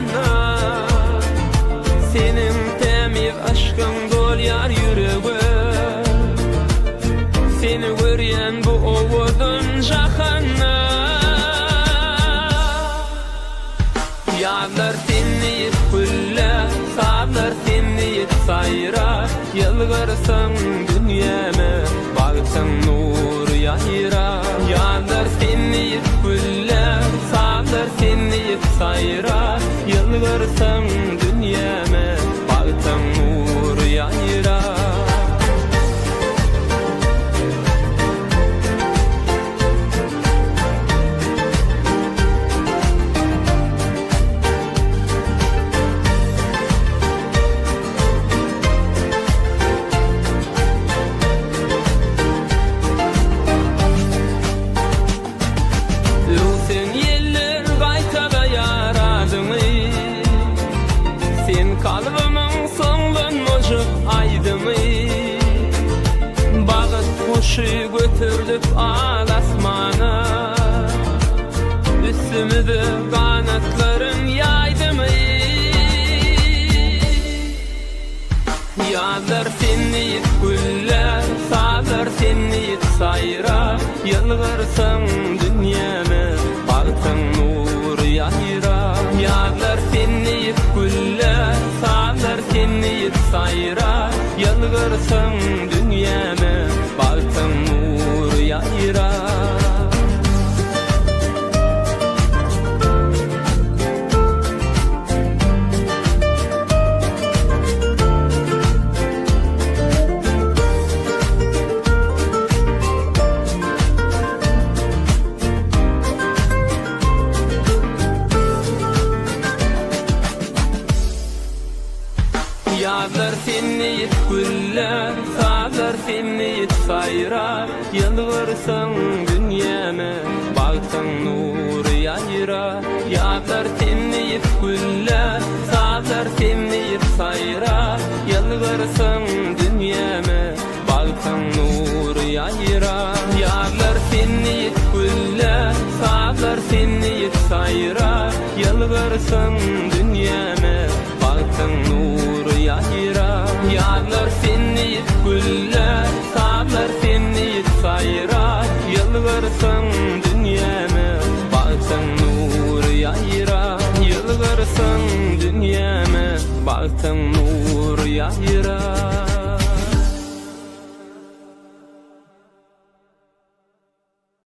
jahanna. Senin temiz aşkın dolyar yüreğe. Seni görýän bu owudun jahanna. Yağlar seni gülle, sağlar seni sayra. Yılgırsın dünyeme, bağıtın nur yayra. Yağlar seni gülle, sağlar seni sayra. Yılgırsın dünyeme, bağıtın nur yayra. Kalbimın sondan mojuk aydymy. Bagyt kuşy götürdük al asmana. Üstümüze kanatların yaydymy. Yağlar seni güller, sağlar seni sayra. Yılgırsın dünyeme, bağıtın nur yayra. Yağlar seni güller, sağlar seni sayra. Yılgırsın dünyeme, bağıtın nur yayra. Yağlar seni güller, sağlar seni sayra. Yılgırsın dünyeme, bağıtın nur yayra. Yağlar seni güller, sağlar seni sayra. Yılgırsın dünyeme, bağıtın nur yayra. Yağlar seni güller, sağlar seni sayra. Yılgırsın dünyeme, bağıtın nur yayra. Yağlar seni güller, sağlar seni sayra. Yılgırsın dünyeme, bağıtın nur yayra. Yılgırsın dünyeme, bağıtın nur yayra.